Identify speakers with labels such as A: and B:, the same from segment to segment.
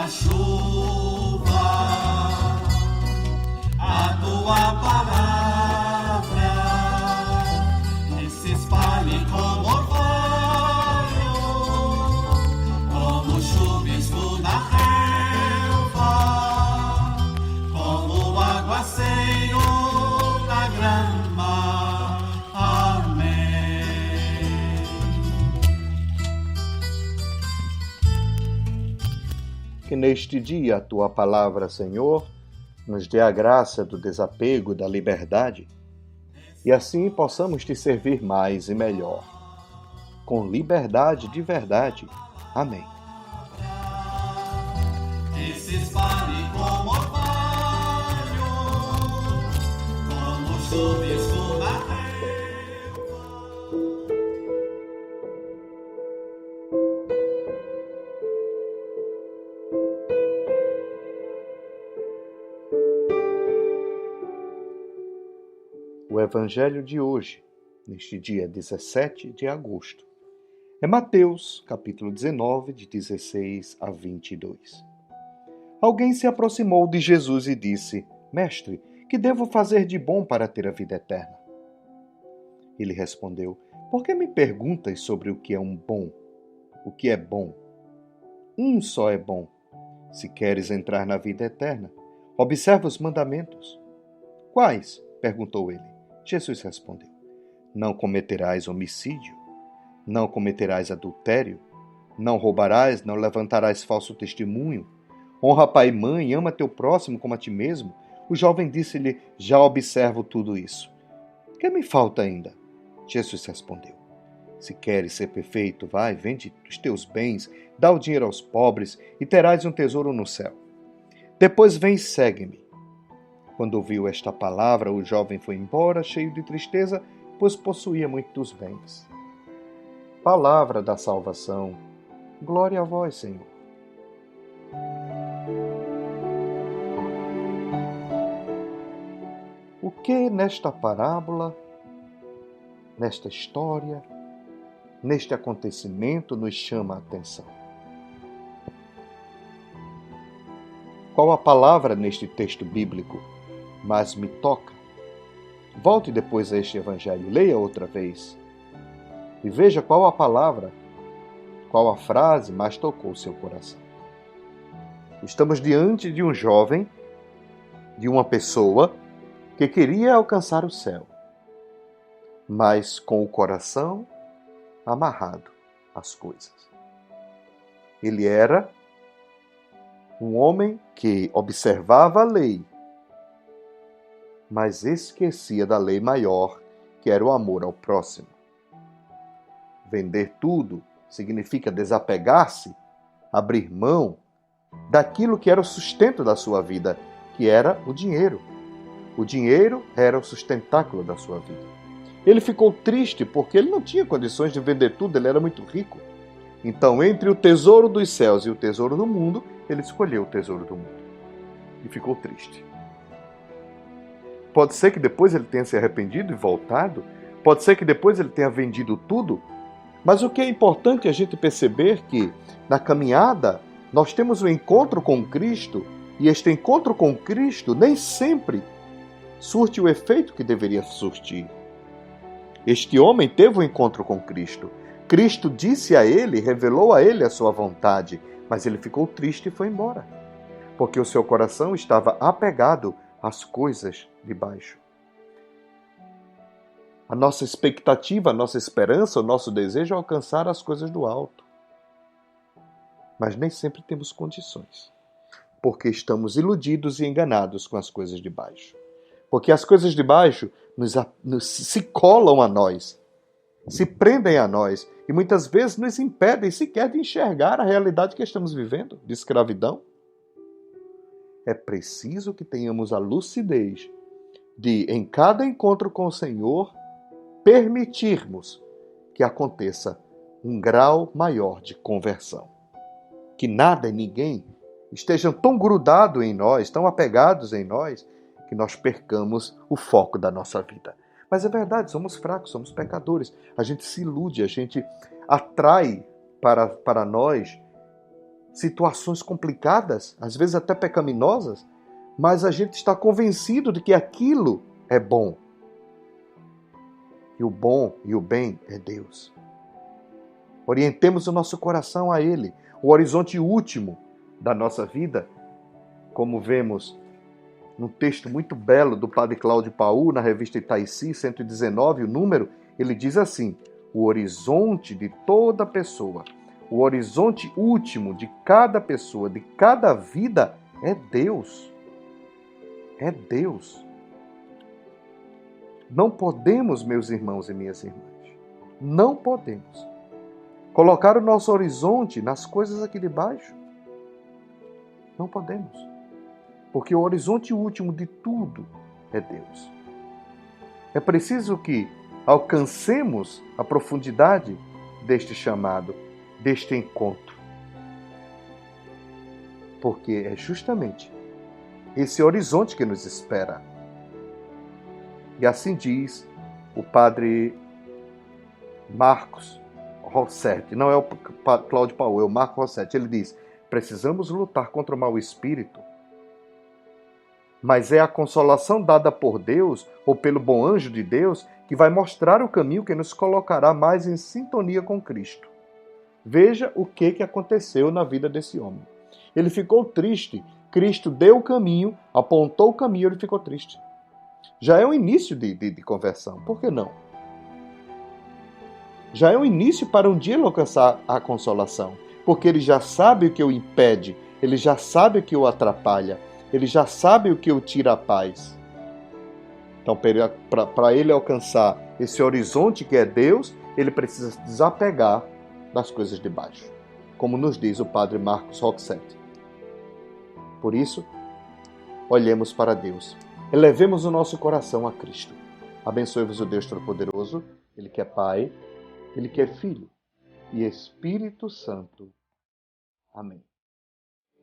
A: a chuva, a tua palavra, que se espalhe como orvalho, como chuvisco na relva, como aguaceiro na grama. Amém.
B: Que neste dia a Tua palavra, Senhor, nos dê a graça do desapego, da liberdade, e assim possamos Te servir mais e melhor. Com liberdade de verdade. Amém.
A: Que se espalhe como orvalho, como chuvisco na relva.
B: O Evangelho de hoje, neste dia 17 de agosto, é Mateus, capítulo 19, de 16 a 22. Alguém se aproximou de Jesus e disse: Mestre, que devo fazer de bom para ter a vida eterna? Ele respondeu: Por que me perguntas sobre o que é um bom? O que é bom? Um só é bom. Se queres entrar na vida eterna, observa os mandamentos. Quais? Perguntou ele. Jesus respondeu: Não cometerás homicídio, não cometerás adultério, não roubarás, não levantarás falso testemunho, honra pai e mãe, ama teu próximo como a ti mesmo. O jovem disse-lhe: Já observo tudo isso. Que me falta ainda? Jesus respondeu: Se queres ser perfeito, vai, vende os teus bens, dá o dinheiro aos pobres e terás um tesouro no céu. Depois vem e segue-me. Quando ouviu esta palavra, o jovem foi embora, cheio de tristeza, pois possuía muitos bens. Palavra da salvação. Glória a vós, Senhor. O que nesta parábola, nesta história, neste acontecimento nos chama a atenção? Qual a palavra neste texto bíblico mais me toca? Volte depois a este evangelho, leia outra vez e veja qual a palavra, qual a frase mais tocou o seu coração. Estamos diante de um jovem, de uma pessoa que queria alcançar o céu, mas com o coração amarrado às coisas. Ele era um homem que observava a lei, mas esquecia da lei maior, que era o amor ao próximo. Vender tudo significa desapegar-se, abrir mão daquilo que era o sustento da sua vida, que era o dinheiro. O dinheiro era o sustentáculo da sua vida. Ele ficou triste porque ele não tinha condições de vender tudo, ele era muito rico. Então, entre o tesouro dos céus e o tesouro do mundo, ele escolheu o tesouro do mundo. E ficou triste. Pode ser que depois ele tenha se arrependido e voltado. Pode ser que depois ele tenha vendido tudo. Mas o que é importante é a gente perceber que, na caminhada, nós temos um encontro com Cristo. E este encontro com Cristo nem sempre surte o efeito que deveria surtir. Este homem teve um encontro com Cristo. Cristo disse a ele, revelou a ele a sua vontade, mas ele ficou triste e foi embora, porque o seu coração estava apegado às coisas de baixo. A nossa expectativa, a nossa esperança, o nosso desejo é alcançar as coisas do alto. Mas nem sempre temos condições, porque estamos iludidos e enganados com as coisas de baixo. Porque as coisas de baixo se colam a nós, se prendem a nós e muitas vezes nos impedem sequer de enxergar a realidade que estamos vivendo, de escravidão. É preciso que tenhamos a lucidez de, em cada encontro com o Senhor, permitirmos que aconteça um grau maior de conversão. Que nada e ninguém estejam tão grudados em nós, tão apegados em nós, que nós percamos o foco da nossa vida. Mas é verdade, somos fracos, somos pecadores. A gente se ilude, a gente atrai para nós situações complicadas, às vezes até pecaminosas, mas a gente está convencido de que aquilo é bom. E o bom e o bem é Deus. Orientemos o nosso coração a Ele. O horizonte último da nossa vida, como vemos num texto muito belo do Padre Cláudio Paul, na revista Itaici, 119, o número, ele diz assim: o horizonte de toda pessoa, o horizonte último de cada pessoa, de cada vida, é Deus. É Deus. Não podemos, meus irmãos e minhas irmãs, não podemos colocar o nosso horizonte nas coisas aqui de baixo. Não podemos. Porque o horizonte último de tudo é Deus. É preciso que alcancemos a profundidade deste chamado, deste encontro. Porque é justamente esse horizonte que nos espera. E assim diz o padre Marcos Rossetti, não é o Cláudio Paul, é o Marcos Rossetti. Ele diz: precisamos lutar contra o mau espírito, mas é a consolação dada por Deus, ou pelo bom anjo de Deus, que vai mostrar o caminho que nos colocará mais em sintonia com Cristo. Veja o que aconteceu na vida desse homem. Ele ficou triste. Cristo deu o caminho, apontou o caminho, ele ficou triste. Já é um início de conversão. Por que não? Já é um início para um dia ele alcançar a consolação. Porque ele já sabe o que o impede, ele já sabe o que o atrapalha, ele já sabe o que o tira a paz. Então, para ele alcançar esse horizonte que é Deus, ele precisa se desapegar das coisas de baixo, como nos diz o padre Marcos Rossetti. Por isso, olhemos para Deus. Elevemos o nosso coração a Cristo. Abençoe-vos o Deus Todo-Poderoso, Ele que é Pai, Ele que é Filho e Espírito Santo. Amém.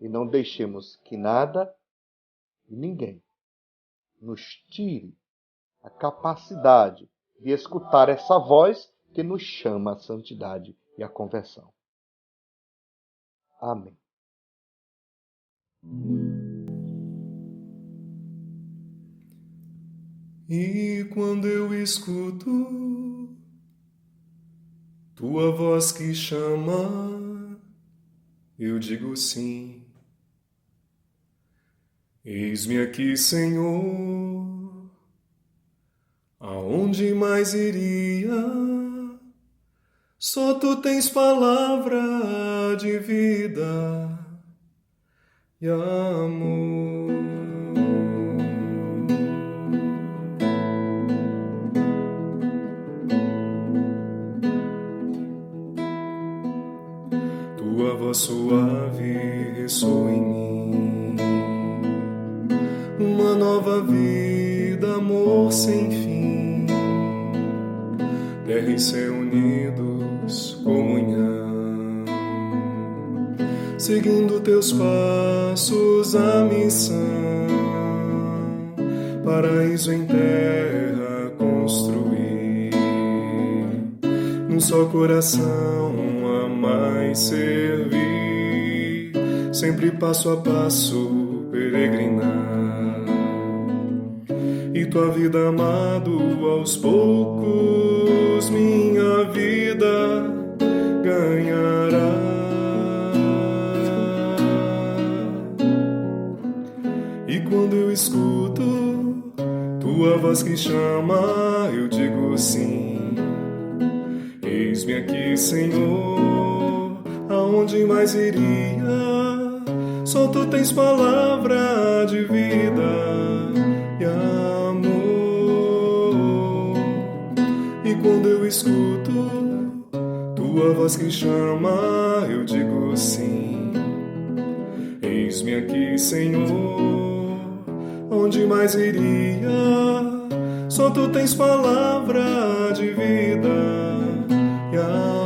B: E não deixemos que nada e ninguém nos tire a capacidade de escutar essa voz que nos chama à santidade e à conversão. Amém.
C: E quando eu escuto tua voz que chama, eu digo sim. Eis-me aqui, Senhor, aonde mais iria? Só tu tens palavra de vida e amor. Tua voz suave ressoa em mim, uma nova vida, amor sem fim, terra e céu unidos, comunhão, seguindo teus passos a missão, paraíso em terra construir, num só coração amar e servir, sempre passo a passo peregrinar, e tua vida, amado, aos poucos minha vida ganhará. E quando eu escuto tua voz que chama, eu digo sim. Eis-me aqui, Senhor, aonde mais iria? Só tu tens palavra de vida e amor. E quando eu escuto tua voz que chama, eu digo sim. Eis-me aqui, Senhor, aonde mais iria? Só tu tens palavra de vida e amor.